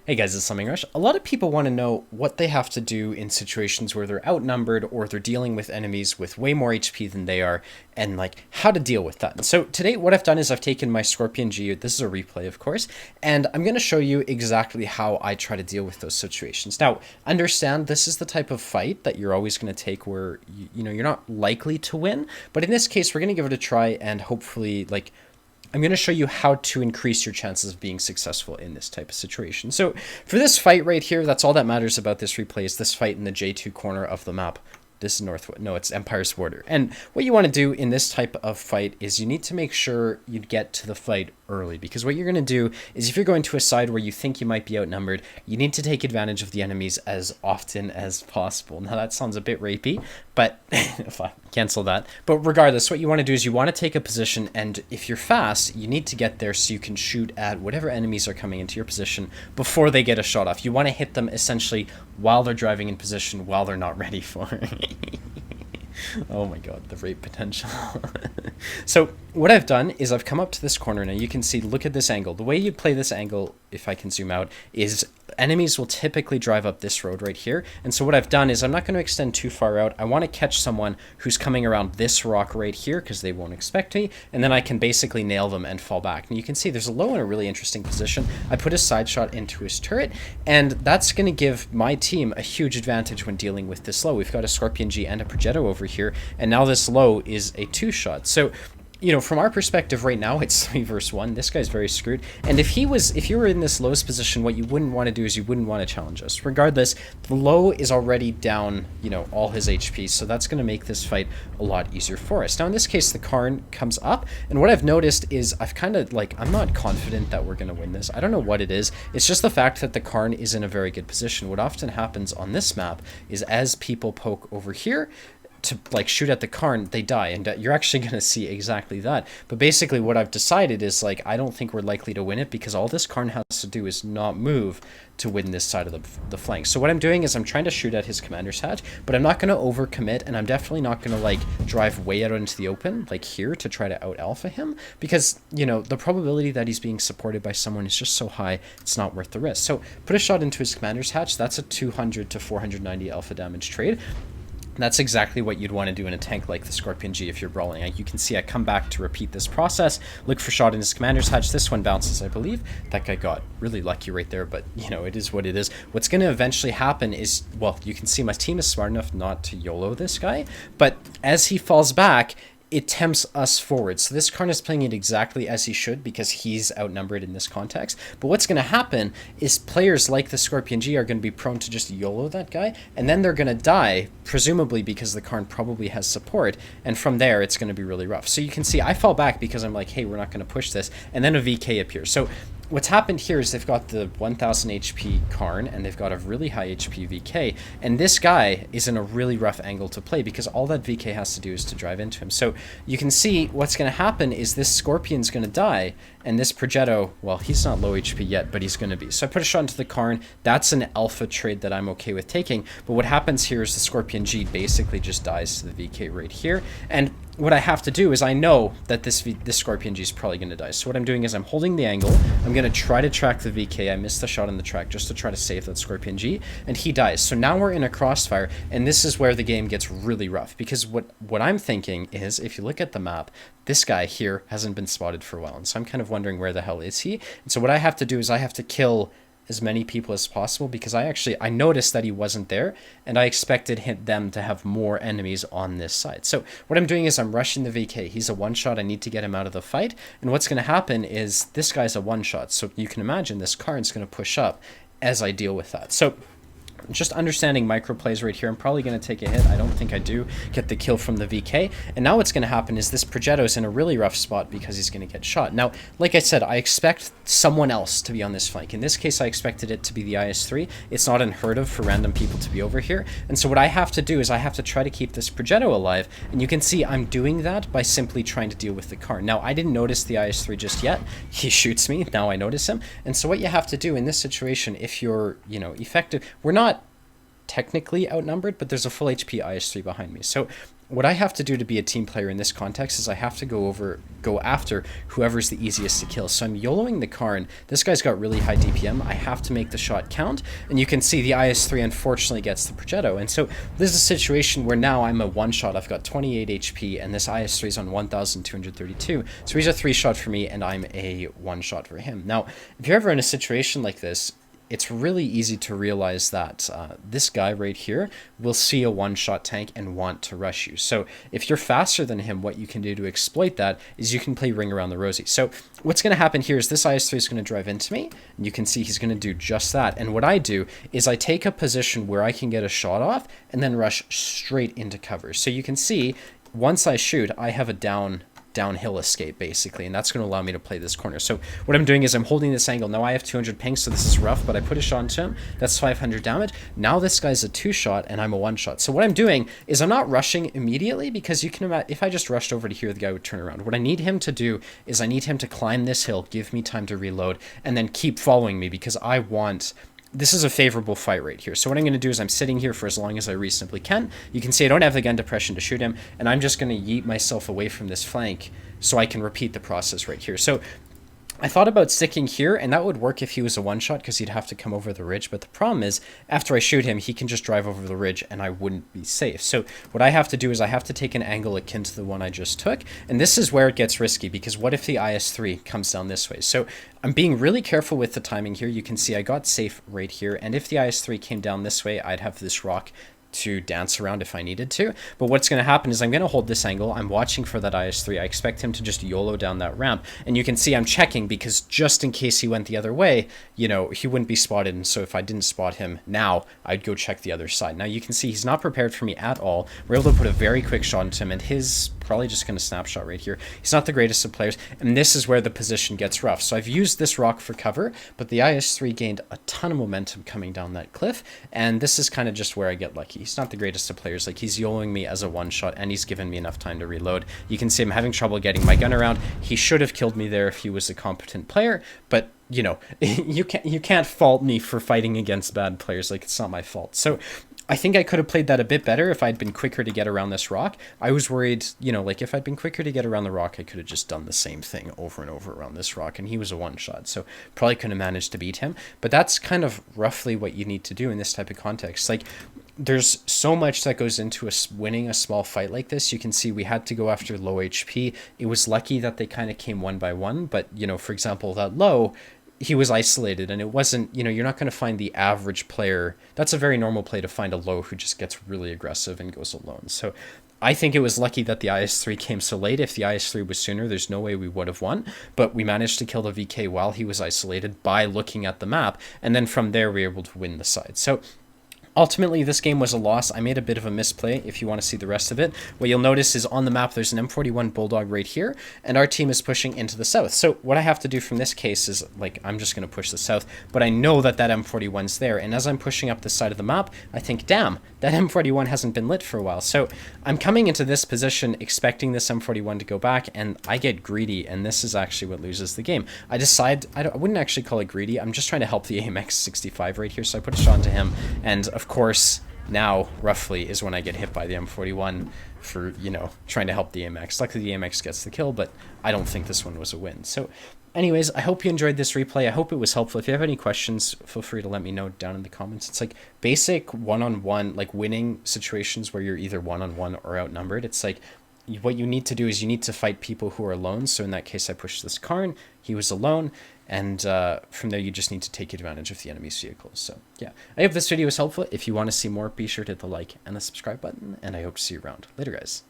Hey guys, it's Something Rush. A lot of people want to know what they have to do in situations where they're outnumbered or they're dealing with enemies with way more HP than they are, and like how to deal with that. And so today what I've done is I've taken my Scorpion G, this is a replay of course, and I'm going to show you exactly how I try to deal with those situations. Now, understand this is the type of fight that you're always going to take where you know you're not likely to win, but in this case we're going to give it a try and hopefully I'm going to show you how to increase your chances of being successful in this type of situation. So for this fight right here, that's all that matters about this replay is this fight in the J2 corner of the map. This is Northwest. No, it's Empire's border. And what you want to do in this type of fight is you need to make sure you get to the fight early, because what you're going to do is if you're going to a side where you think you might be outnumbered, you need to take advantage of the enemies as often as possible. Now that sounds a bit rapey, but if I cancel that. But regardless, what you want to do is you want to take a position, and if you're fast, you need to get there so you can shoot at whatever enemies are coming into your position before they get a shot off. You want to hit them essentially while they're driving in position, while they're not ready for it. Oh my god, the rape potential. So what I've done is I've come up to this corner. Now you can see, look at this angle. The way you play this angle, if I can zoom out, is enemies will typically drive up this road right here. And so what I've done is I'm not going to extend too far out. I want to catch someone who's coming around this rock right here because they won't expect me. And then I can basically nail them and fall back. And you can see there's a low in a really interesting position. I put a side shot into his turret, and that's going to give my team a huge advantage when dealing with this low. We've got a Scorpion G and a Progetto over here, and now this low is a 2-shot. So you know, from our perspective right now, it's 3 versus 1. This guy's very screwed. And if you were in this lowest position, what you wouldn't want to do is you wouldn't want to challenge us. Regardless, the low is already down, you know, all his HP, so that's going to make this fight a lot easier for us. Now, in this case, the Karn comes up, and what I've noticed is I've kind of, I'm not confident that we're going to win this. I don't know what it is. It's just the fact that the Karn is in a very good position. What often happens on this map is as people poke over here, to shoot at the Karn, they die, and you're actually going to see exactly that. But basically what I've decided is I don't think we're likely to win it, because all this Karn has to do is not move to win this side of the flank. So what I'm doing is I'm trying to shoot at his commander's hatch, but I'm not going to overcommit, and I'm definitely not going to drive way out into the open here to try to out alpha him, because you know the probability that he's being supported by someone is just so high, it's not worth the risk. So put a shot into his commander's hatch. That's a 200 to 490 alpha damage trade. That's exactly what you'd want to do in a tank like the Scorpion G if you're brawling. You can see I come back to repeat this process, look for shot in his commander's hatch. This one bounces, I believe. That guy got really lucky right there, but you know, it is what it is. What's going to eventually happen is, well, you can see my team is smart enough not to YOLO this guy, but as he falls back, it tempts us forward. So this Karn is playing it exactly as he should because he's outnumbered in this context. But what's going to happen is players like the Scorpion G are going to be prone to just YOLO that guy, and then they're going to die, presumably because the Karn probably has support, and from there it's going to be really rough. So you can see I fall back because I'm like, hey, we're not going to push this, and then a VK appears. So what's happened here is they've got the 1000 HP Karn, and they've got a really high HP VK, and this guy is in a really rough angle to play because all that VK has to do is to drive into him. So you can see what's going to happen is this Scorpion's going to die, and this Progetto, well, he's not low HP yet, but he's going to be. So I put a shot into the Karn. That's an alpha trade that I'm okay with taking, but what happens here is the Scorpion G basically just dies to the VK right here, and what I have to do is I know that this Scorpion G is probably going to die. So what I'm doing is I'm holding the angle. I'm going to try to track the VK. I missed the shot on the track just to try to save that Scorpion G, and he dies. So now we're in a crossfire, and this is where the game gets really rough, because what I'm thinking is, if you look at the map, this guy here hasn't been spotted for a while, and so I'm kind of wondering where the hell is he. And so what I have to do is I have to kill as many people as possible, because I noticed that he wasn't there, and I expected them to have more enemies on this side. So what I'm doing is I'm rushing the VK. He's a 1-shot. I need to get him out of the fight, and what's going to happen is this guy's a 1-shot, so you can imagine this Karn's going to push up as I deal with that. So just understanding micro plays right here, I'm probably going to take a hit. I don't think I do get the kill from the VK. And now what's going to happen is this Progetto's in a really rough spot because he's going to get shot. Now, like I said, I expect someone else to be on this flank. In this case, I expected it to be the IS-3. It's not unheard of for random people to be over here. And so what I have to do is I have to try to keep this Progetto alive. And you can see I'm doing that by simply trying to deal with the Karn. Now, I didn't notice the IS-3 just yet. He shoots me. Now I notice him. And so what you have to do in this situation, if you're, you know, effective, we're not technically outnumbered, but there's a full HP IS-3 behind me. So what I have to do to be a team player in this context is I have to go after whoever's the easiest to kill. So I'm YOLOing the Karn. This guy's got really high DPM. I have to make the shot count, and you can see the IS-3 unfortunately gets the Progetto. And so this is a situation where now I'm a one-shot. I've got 28 HP, and this IS-3 is on 1,232. So he's a 3-shot for me, and I'm a 1-shot for him. Now, if you're ever in a situation like this, it's really easy to realize that this guy right here will see a one-shot tank and want to rush you. So if you're faster than him, what you can do to exploit that is you can play Ring Around the Rosie. So what's going to happen here is this IS-3 is going to drive into me, and you can see he's going to do just that. And what I do is I take a position where I can get a shot off and then rush straight into cover. So you can see once I shoot, I have a downhill escape basically, and that's going to allow me to play this corner. So what I'm doing is I'm holding this angle. Now I have 200 ping, so this is rough, but I put a shot into him. That's 500 damage. Now this guy's a 2-shot and I'm a 1-shot. So what I'm doing is I'm not rushing immediately, because you can imagine if I just rushed over to here, the guy would turn around. What I need him to do is I need him to climb this hill, give me time to reload, and then keep following me, because I want... This is a favorable fight right here. So what I'm going to do is I'm sitting here for as long as I reasonably can. You can see I don't have the gun depression to shoot him, and I'm just going to yeet myself away from this flank so I can repeat the process right here. So I thought about sticking here, and that would work if he was a 1-shot, because he'd have to come over the ridge. But the problem is, after I shoot him, he can just drive over the ridge, and I wouldn't be safe. So what I have to do is I have to take an angle akin to the one I just took. And this is where it gets risky, because what if the IS-3 comes down this way? So I'm being really careful with the timing here. You can see I got safe right here. And if the IS-3 came down this way, I'd have this rock to dance around if I needed to. But what's going to happen is I'm going to hold this angle. I'm watching for that IS-3. I expect him to just YOLO down that ramp. And you can see I'm checking, because just in case he went the other way, you know, he wouldn't be spotted. And so if I didn't spot him now, I'd go check the other side. Now you can see he's not prepared for me at all. We're able to put a very quick shot into him, and his probably just going to snapshot right here. He's not the greatest of players, and this is where the position gets rough. So I've used this rock for cover, but the IS-3 gained a ton of momentum coming down that cliff, and this is kind of just where I get lucky. He's not the greatest of players. Like, he's YOLOing me as a 1-shot, and he's given me enough time to reload. You can see I'm having trouble getting my gun around. He should have killed me there if he was a competent player, but you know, you can't fault me for fighting against bad players. Like, it's not my fault. So I think I could have played that a bit better if I'd been quicker to get around this rock. I was worried, you know, like if I'd been quicker to get around the rock, I could have just done the same thing over and over around this rock, and he was a 1-shot, so probably couldn't have managed to beat him. But that's kind of roughly what you need to do in this type of context. Like, there's so much that goes into winning a small fight like this. You can see we had to go after low HP. It was lucky that they kind of came one by one, but, you know, for example, that low, he was isolated, and it wasn't, you know, you're not going to find the average player. That's a very normal play, to find a low who just gets really aggressive and goes alone. So I think it was lucky that the IS-3 came so late. If the IS-3 was sooner, there's no way we would have won, but we managed to kill the VK while he was isolated by looking at the map, and then from there we were able to win the side. So ultimately, this game was a loss. I made a bit of a misplay. If you want to see the rest of it, what you'll notice is on the map, there's an M41 Bulldog right here, and our team is pushing into the south. So what I have to do from this case is, like, I'm just going to push the south, but I know that that M41's there. And as I'm pushing up the side of the map, I think, damn, that M41 hasn't been lit for a while. So I'm coming into this position expecting this M41 to go back, and I get greedy, and this is actually what loses the game. I decide, I wouldn't actually call it greedy. I'm just trying to help the AMX 65 right here. So I put a shot into him, and of course, now, roughly, is when I get hit by the M41 for, you know, trying to help the AMX. Luckily, the AMX gets the kill, but I don't think this one was a win. So, anyways, I hope you enjoyed this replay. I hope it was helpful. If you have any questions, feel free to let me know down in the comments. It's like basic one-on-one, like winning situations where you're either one-on-one or outnumbered. It's like, what you need to do is you need to fight people who are alone. So in that case, I pushed this Karn. He was alone. And from there, you just need to take advantage of the enemy's vehicles. So yeah, I hope this video was helpful. If you want to see more, be sure to hit the like and the subscribe button. And I hope to see you around. Later, guys.